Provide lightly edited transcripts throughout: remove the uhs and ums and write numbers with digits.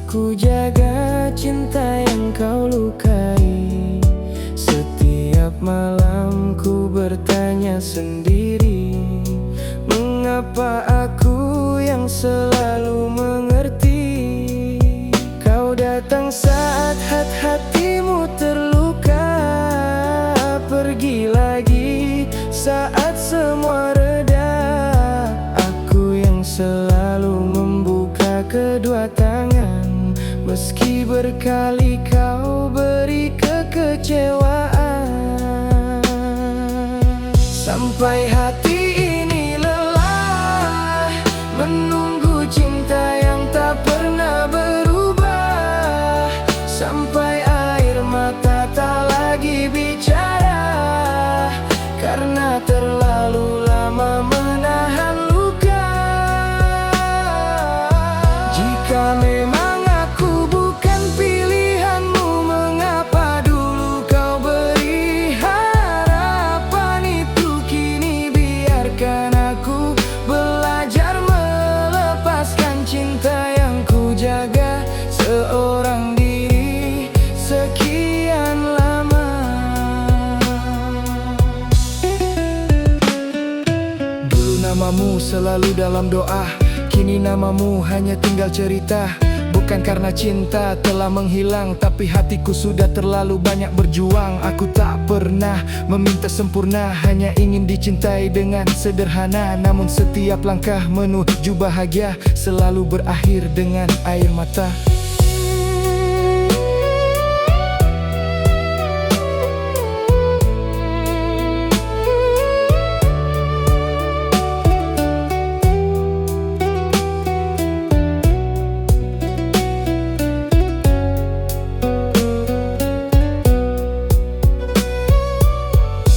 ku jaga cinta yang kau lukai. Setiap malam ku bertanya sendiri, mengapa aku yang selalu mengerti? Kau datang saat hatimu terluka, pergi lagi saat semua reda. Aku yang selalu membuka kedua tangan, meski berkali kau beri kekecewaan. Sampai hati ini lelah menunggu cinta yang tak pernah berubah. Sampai air mata tak lagi bicara, karena terlalu lama menahan luka. Jika memang aku bukan pilihanmu, mengapa dulu kau beri harapan itu? Kini biarkan aku belajar melepaskan cinta yang ku jaga seorang diri sekian lama. Dulu namamu selalu dalam doa, kini namamu hanya tinggal cerita. Bukan karena cinta telah menghilang, tapi hatiku sudah terlalu banyak berjuang. Aku tak pernah meminta sempurna, hanya ingin dicintai dengan sederhana. Namun setiap langkah menuju bahagia selalu berakhir dengan air mata.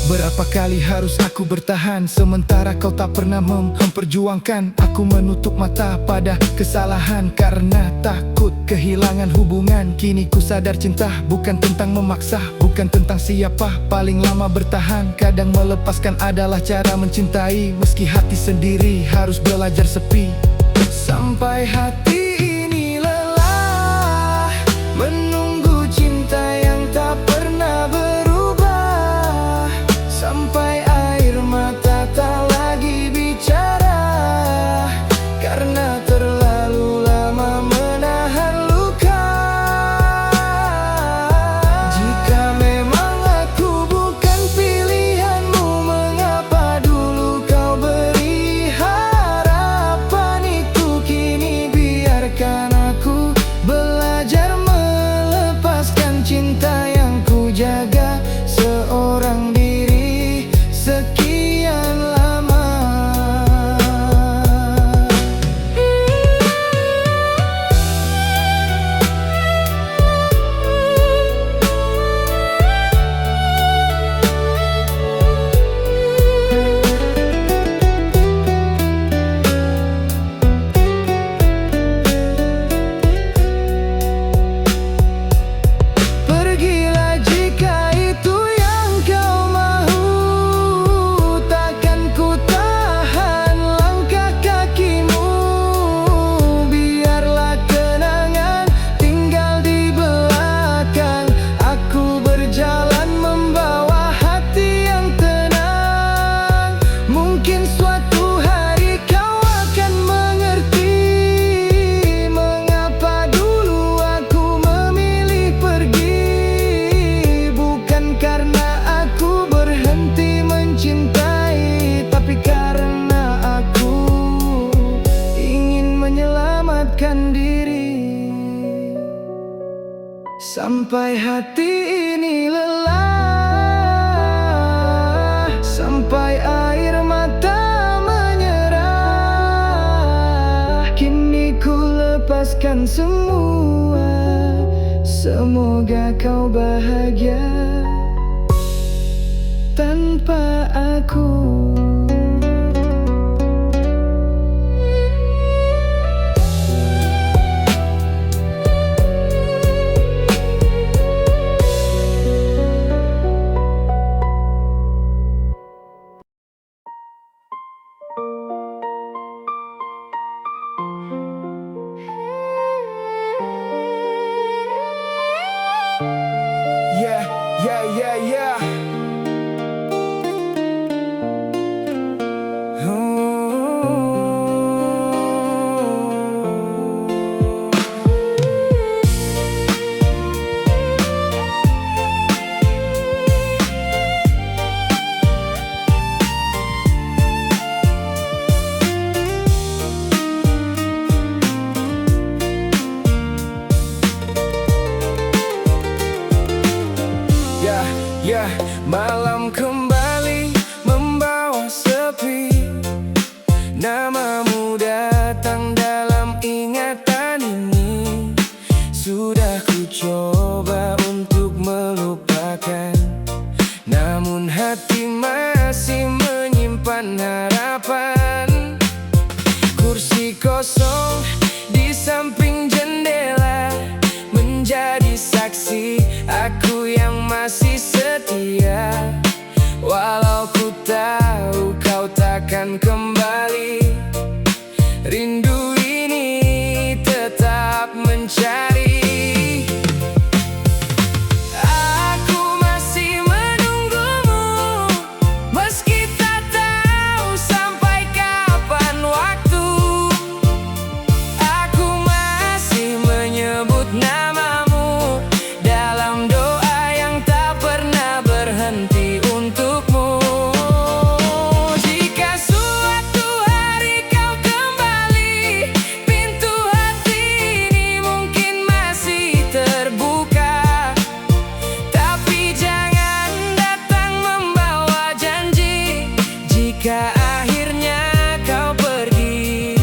Berapa kali harus aku bertahan, sementara kau tak pernah memperjuangkan. Aku menutup mata pada kesalahan karena takut kehilangan hubungan. Kini ku sadar cinta bukan tentang memaksa, bukan tentang siapa paling lama bertahan. Kadang melepaskan adalah cara mencintai, meski hati sendiri harus belajar sepi. Sampai hati ini lelah menunggu cinta yang tak pernah berubah. Sampai air mata tak lagi bicara, karena terlalu lama menahan luka. Jika memang aku bukan pilihanmu, mengapa dulu kau beri harapan itu? Kini biarkan aku belajar melepaskan cinta yang ku jaga seorang diri sekian lama. Pergilah jika itu yang kau mau, takkan ku tahan langkah kakimu. Biarlah kenangan tinggal di belakang, aku berjalan membawa hati yang tenang. Mungkin suatu hari kau akan mengerti, mengapa dulu aku memilih pergi. Bukan karena aku berhenti mencintai, tapi karena aku ingin menyelamatkan diri. Sampai hati ini lelah, sampai air mata menyerah. Kini ku lepaskan semua, semoga kau bahagia tanpa aku. Ya, malam kembali membawa sepi. Namamu datang dalam ingatan ini. Sudah ku coba untuk melupakan, namun hati masih menyimpan harapan. Kursi kosong di samping jendela menjadi saksi aku yang masih setia. Walau ku tahu kau takkan kembali, rindu ini tetap mencari. Aku masih menunggumu, meski tak tahu sampai kapan waktu. Aku masih menyebut namamu dalam doa yang tak pernah berhenti untukmu. Jika suatu hari kau kembali, pintu hati ini mungkin masih terbuka. Tapi jangan datang membawa janji jika akhirnya kau pergi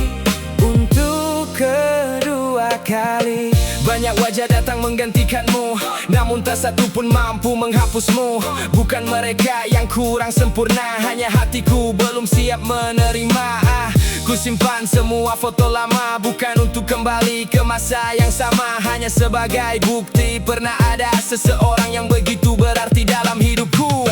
untuk kedua kali. Banyak wajah datang menggantikanmu, namun tak satu pun mampu menghapusmu. Bukan mereka yang kurang sempurna, hanya hatiku belum siap menerima. Ku simpan semua foto lama, bukan untuk kembali ke masa yang sama, hanya sebagai bukti pernah ada seseorang yang begitu berarti dalam hidupku.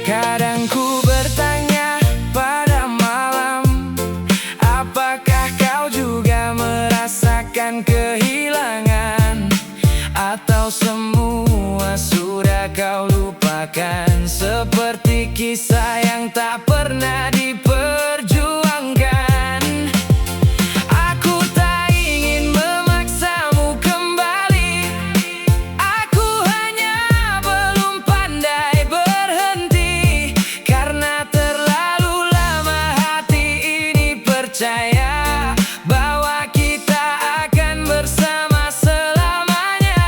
Kadang ku bertanya pada malam, apakah kau juga merasakan kehilangan? Atau semua sudah kau lupakan, seperti kisah yang tak pernah diperjuangkan. Aku tak ingin memaksamu kembali, aku hanya belum pandai berhenti. Karena terlalu lama hati ini percaya bahwa kita akan bersama selamanya.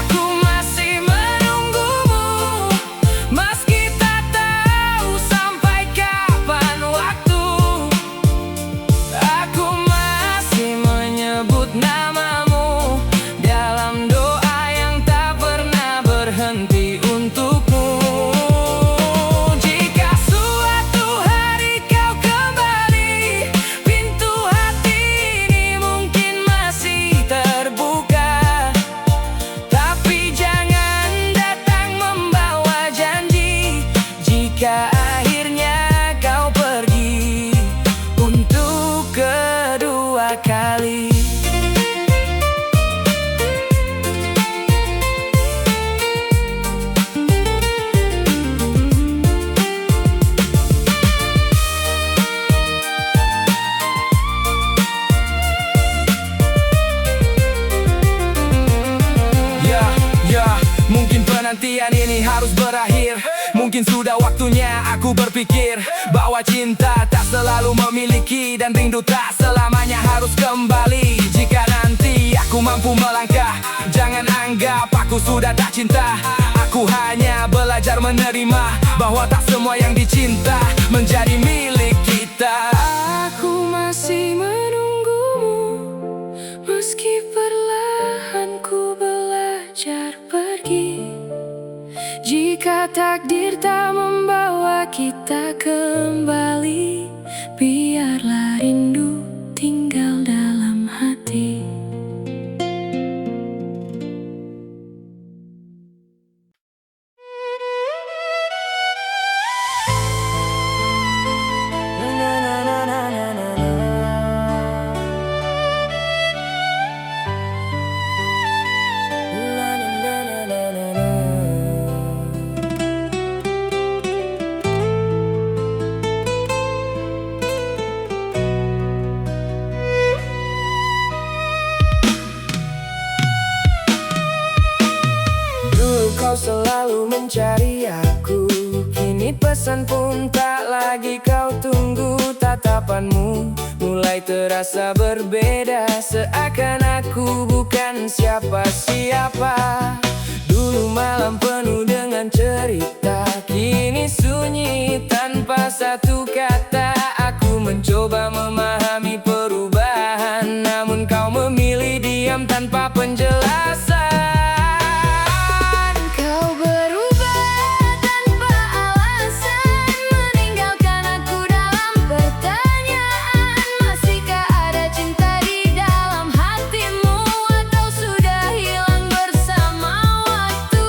Aku masih menunggumu, meski tak tahu sampai kapan waktu. Aku masih menyebut namamu dalam doa yang tak pernah berhenti untukmu. Jika suatu hari kau kembali, pintu hati ini mungkin masih terbuka. Tapi jangan datang membawa janji jika akhirnya kau pergi untuk kedua kali. Mungkin penantian ini harus berakhir. Mungkin sudah waktunya aku berpikir bahwa cinta tak selalu memiliki, dan rindu tak selamanya harus kembali. Jika nanti aku mampu melangkah, jangan anggap aku sudah tak cinta. Aku hanya belajar menerima bahwa tak semua yang dicinta menjadi milik kita. Aku masih menunggumu, meski perlahan ku belajar pergi. Jika takdir tak membawa kita kembali, biarlah rindu tinggal dalam hati. bosan pun tak lagi kau tunggu. Tatapanmu mulai terasa berbeda, seakan aku bukan siapa-siapa. Dulu malam penuh dengan cerita, kini sunyi tanpa satu kata. Aku mencoba memahami perubahan, namun kau memilih diam tanpa penjelasan. Kau berubah tanpa alasan, meninggalkan aku dalam pertanyaan. Masihkah ada cinta di dalam hatimu, atau sudah hilang bersama waktu?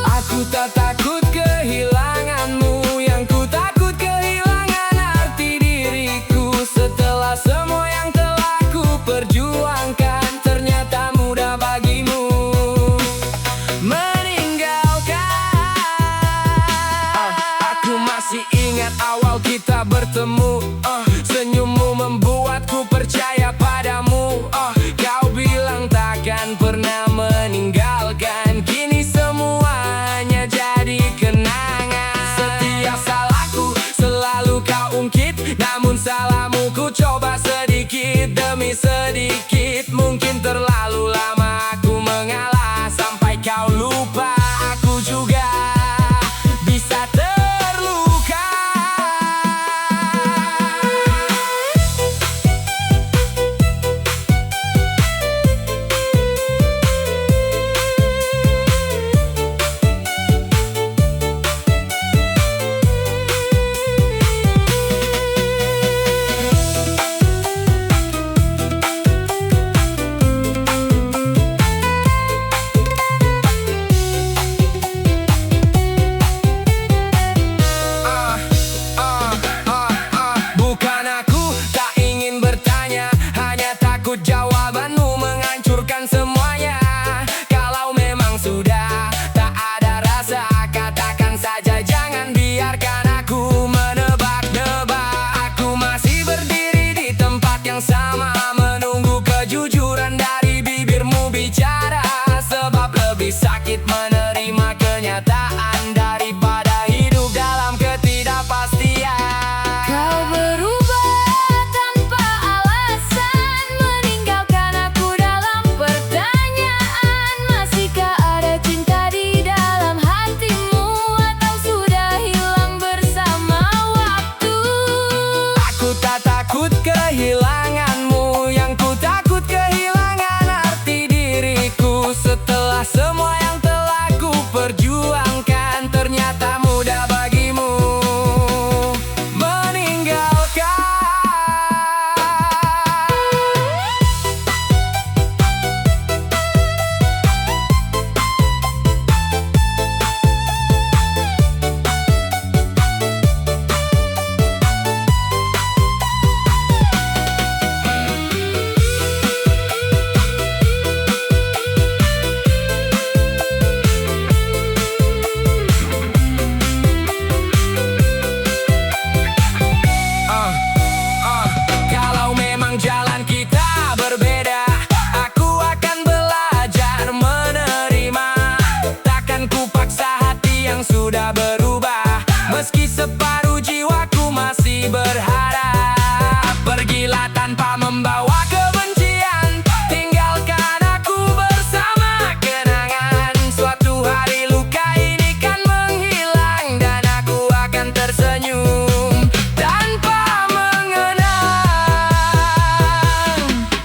Aku tak takut kehilanganmu, yang ku takut kehilangan arti diriku. Setelah semua yang telah ku perjuangkan, ternyata mudah bagimu meninggalkan. Aku masih ingat awal kita bertemu. Senyummu membuatku percaya padamu. Kau bilang takkan pernah meninggalkan, kini semuanya jadi kenangan. Setiap salahku selalu kau ungkit, namun salahmu ku coba sedikit demi sedikit. Mungkin terlalu lama aku mengalah, sampai kau lupa aku juga bisa terluka. Bukan aku tak ingin bertanya, hanya takut jawabanmu menghancurkan semuanya. Kalau memang sudah tak ada rasa, katakan saja, jangan biarkan aku menebak-nebak. Aku masih berdiri di tempat yang sama, menunggu kejujuran dari bibirmu bicara. Sebab lebih sakit menerima kenyataan daripada hidup dalam ketidakpastian. Kau berubah tanpa alasan, meninggalkan aku dalam pertanyaan. Masihkah ada cinta di dalam hatimu, atau sudah hilang bersama waktu? Aku tak takut kehilanganmu, yang ku takut kehilangan arti diriku. Setelah semua yang telah ku perjuangkan, ternyata mudah bagimu meninggalkan. Kalau memang jalan kita berbeda, aku akan belajar menerima. Takkan ku paksa hati yang sudah berubah, meski separuh jiwaku masih berharap. Pergilah tanpa membawa kebencian, tinggalkan aku bersama kenangan. Suatu hari luka ini kan menghilang, dan aku akan tersenyum tanpa mengenang.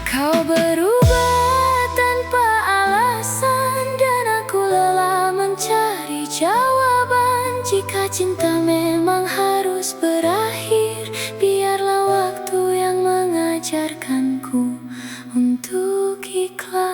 Kau berubah tanpa alasan, dan aku lelah mencari jawaban. Jika cinta memang harus berakhir, biarlah waktu yang mengajarkanku untuk ikhlas.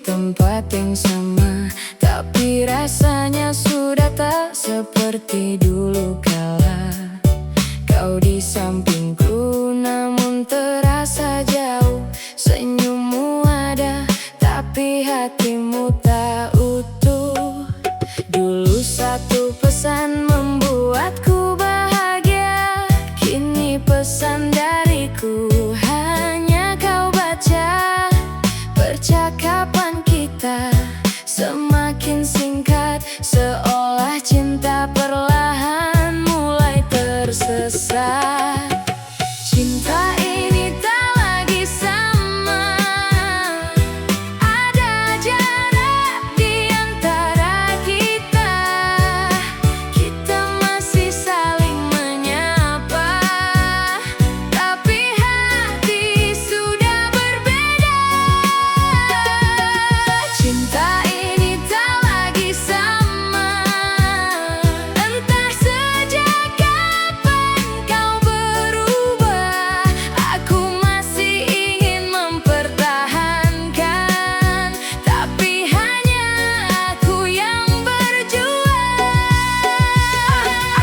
tempat yang sama, tapi rasanya sudah tak seperti dulu kala. Kau di sampingku namun terasa jauh. Senyummu ada tapi hatimu tak utuh. Dulu satu pesan membuatku bahagia, kini pesan dariku hanya kau baca. Percakapan kita semakin singkat, seolah cinta perlahan mulai tersesat. Cinta ini tak lagi sama, ada jarak di antara kita. Kita masih saling menyapa, tapi hati sudah berbeda. Cinta ini tak lagi sama, entah sejak kapan kau berubah. Aku masih ingin mempertahankan, tapi hanya aku yang berjuang.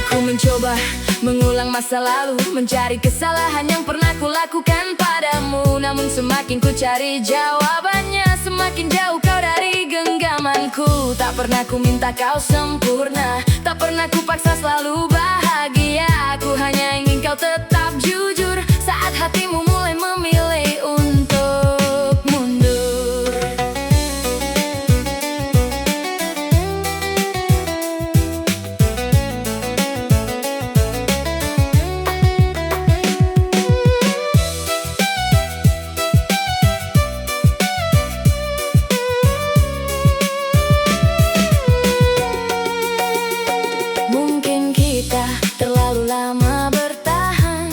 Aku mencoba mengulang masa lalu, mencari kesalahan yang pernah kulakukan padamu. Namun semakin ku cari jawabannya, semakin jauh kau dari genggamanku. Tak pernah ku minta kau sempurna, tak pernah ku paksa selalu bahagia. Aku hanya ingin kau tetap jujur saat hatimu mulai memilih untuk mundur. Mungkin kita terlalu lama bertahan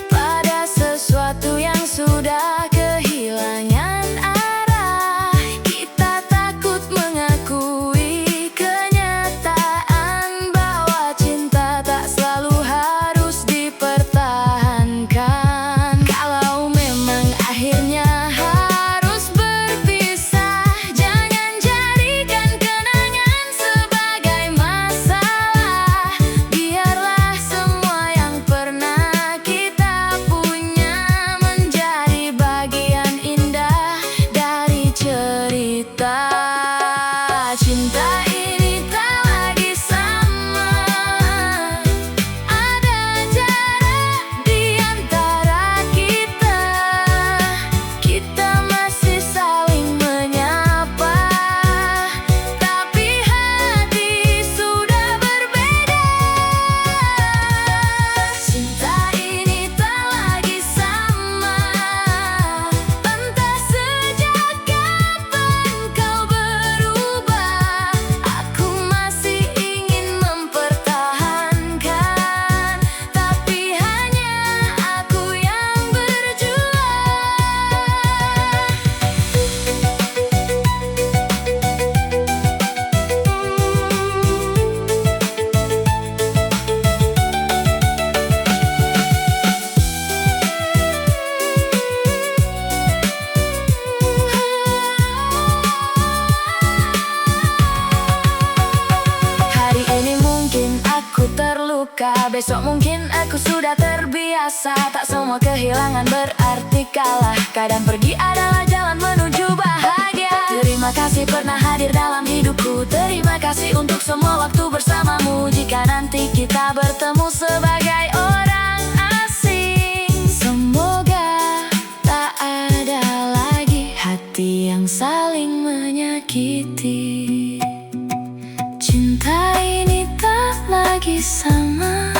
pada sesuatu yang sudah kehilangan arah. Kita takut mengakui kenyataan bahwa cinta tak selalu harus dipertahankan. Kalau memang akhirnya harus berpisah, jangan jadikan kenangan sebagai masalah. Biarlah semua yang pernah kita punya menjadi bagian indah dari cerita. Cinta ini tak lagi sama, ada jarak di antara kita. Kita masih saling menyapa, tapi hati sudah berbeda. Cinta ini tak lagi sama, entah sejak kapan kau berubah. Aku masih ingin mempertahankan, tapi hanya aku yang berjuang. Hari ini mungkin aku terluka, besok mungkin aku sudah terbiasa. Tak semua kehilangan berarti kalah, kadang pergi adalah jalan menuju bahagia. Terima kasih pernah hadir dalam hidupku, terima kasih untuk semua waktu bersamamu. Jika nanti kita bertemu sebagai orang asing, semoga tak ada lagi hati yang saling menyakiti. Cinta ini tak lagi sama,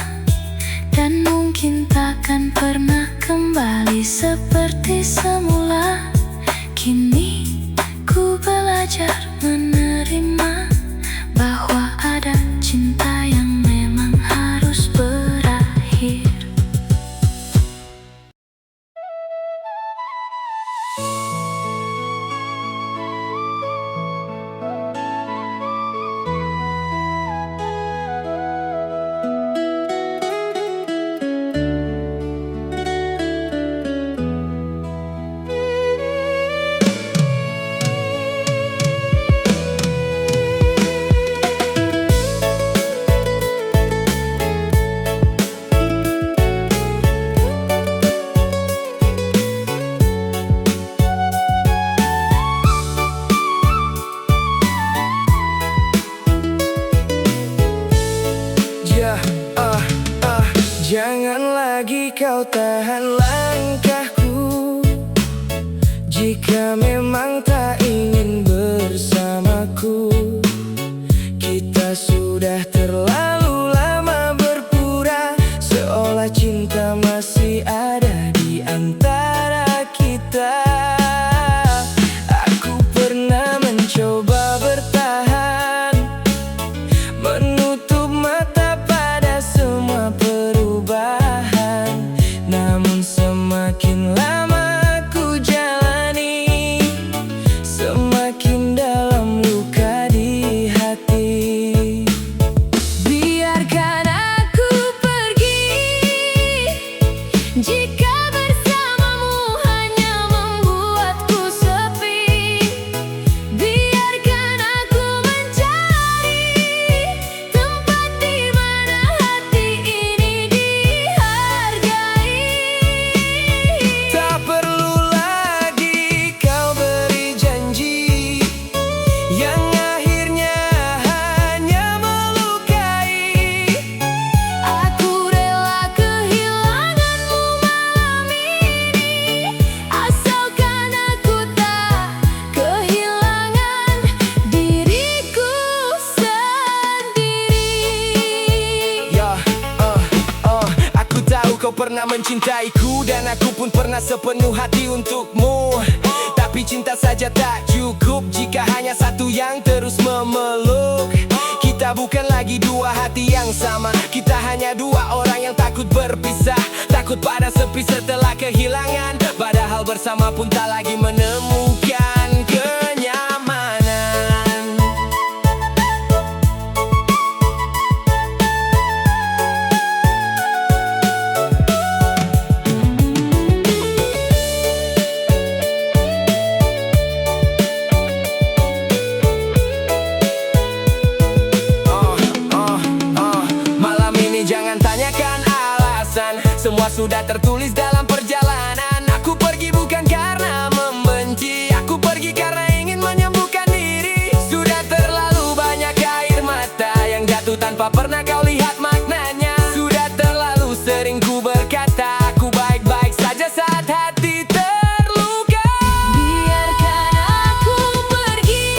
dan mungkin takkan pernah kembali seperti semula. Kini ku belajar menerima bahwa ada cinta yang memang harus berakhir. Jangan lagi kau tahan langkahku, jika memang tak ingin bersamaku. Kita sudah terlalu lama berpura, seolah cinta masih ada di antara kita. Aku pernah mencoba bertahan, menutup mata pada semua perubahan. Namun semakin lama ku jalani, semakin dalam luka di hati. Biarkan aku pergi, jika bersamamu hanya membuatku sepi. Biarkan aku mencari tempat di mana hati ini dihargai. Tak perlu lagi kau beri janji yang akhirnya hanya melukai. Aku rela kehilanganmu malam ini, asalkan aku tak kehilangan diriku sendiri. Aku tahu kau pernah mencintaiku, dan aku pun pernah sepenuh hati untukmu. Tapi cinta saja tak cukup jika hanya satu yang terus memeluk. Kita bukan lagi dua hati yang sama, kita hanya dua orang yang takut berpisah. Takut pada sepi setelah kehilangan, padahal bersama pun tak lagi menemukan kenyamanan. Malam ini jangan tanyakan alasan, semua sudah tertulis dalam perjalanan. Aku pergi bukan karena membenci, aku pergi karena ingin menyembuhkan diri. Sudah terlalu banyak air mata yang jatuh tanpa pernah kau lihat maknanya. Sudah terlalu sering ku berkata aku baik-baik saja saat hati terluka. Biarkan aku pergi,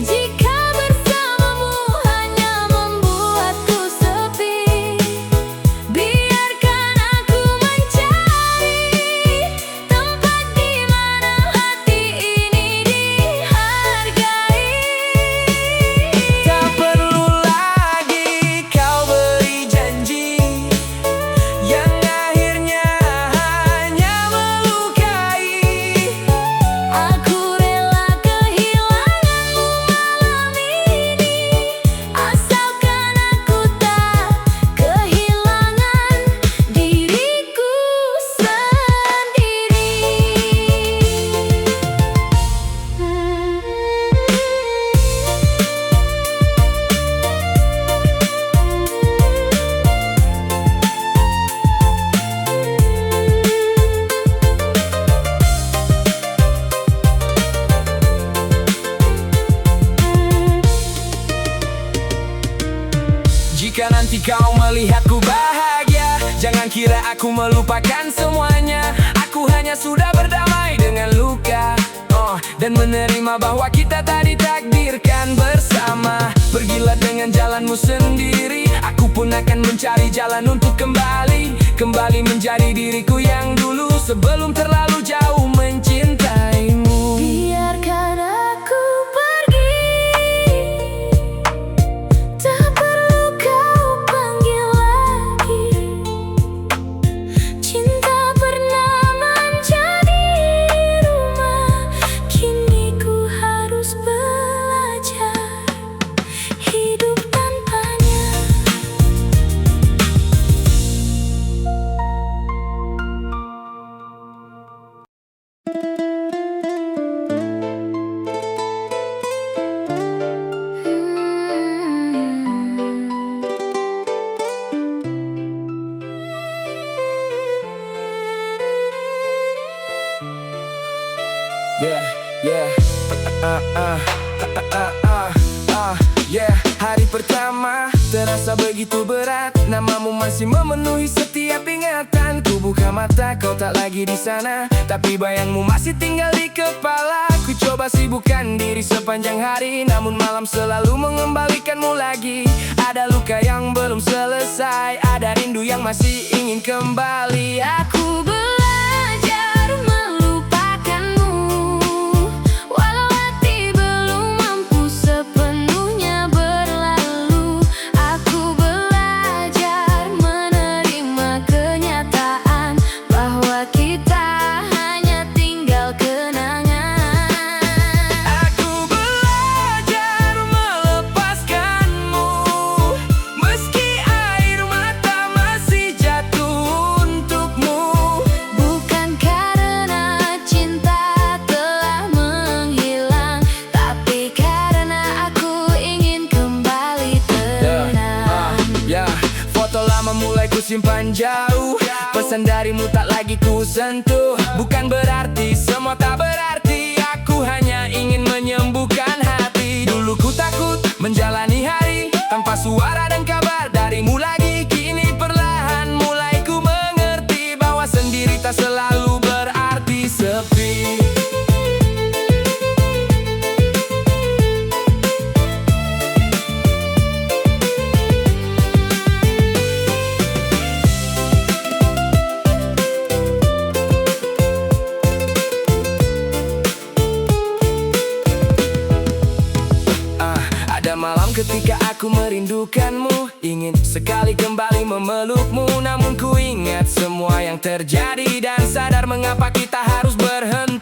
jika bersamamu hanya membuatku sepi. Biarkan aku mencari tempat di mana hati ini dihargai. Tak perlu lagi kau beri janji yang akhirnya hanya melukai. Aku rela kehilanganmu malam ini, asalkan aku tak kehilangan diriku sendiri. Jika nanti kau melihatku bahagia, jangan kira aku melupakan semuanya. Aku hanya sudah berdamai dengan luka, dan menerima bahwa kita tak ditakdirkan bersama. Pergilah dengan jalanmu sendiri, aku pun akan mencari jalan untuk kembali menjadi diriku yang dulu, sebelum terlalu jauh mencintaimu. Biarkan aku pergi, tak perlu kau panggil lagi. Cinta pernah menjadi rumah, kini ku harus belajar hidup tanpanya. Yeah, hari pertama terasa begitu berat, namamu masih memenuhi setiap ingatan. Ku buka mata, kau tak lagi di sana, tapi bayangmu masih tinggal di kepala. Ku coba sibukkan diri sepanjang hari, namun malam selalu mengembalikanmu lagi. Ada luka yang belum selesai, ada rindu yang masih ingin kembali. Aku belajar melupakanmu, walau hati belum mampu sepenuhnya berlalu. Aku belajar menerima kenyataan bahwa kita hanya tinggal kenangan. Aku belajar melepaskanmu, meski air mata masih jatuh untukmu. Bukan karena cinta telah menghilang, tapi karena aku ingin kembali tenang. Foto lama mulai ku simpan jauh, pesan darimu tak lagi ku sentuh. Bukan berarti semua tak berarti, aku hanya ingin menyembuhkan hati. Dulu ku takut menjalani hari tanpa suara dan kabar darimu lagi. Kini perlahan mulai ku mengerti bahwa sendiri tak selalu berarti sepi. Ada malam ketika aku merindukanmu, ingin sekali kembali memelukmu. Namun ku ingat semua yang terjadi dan sadar mengapa kita harus berhenti.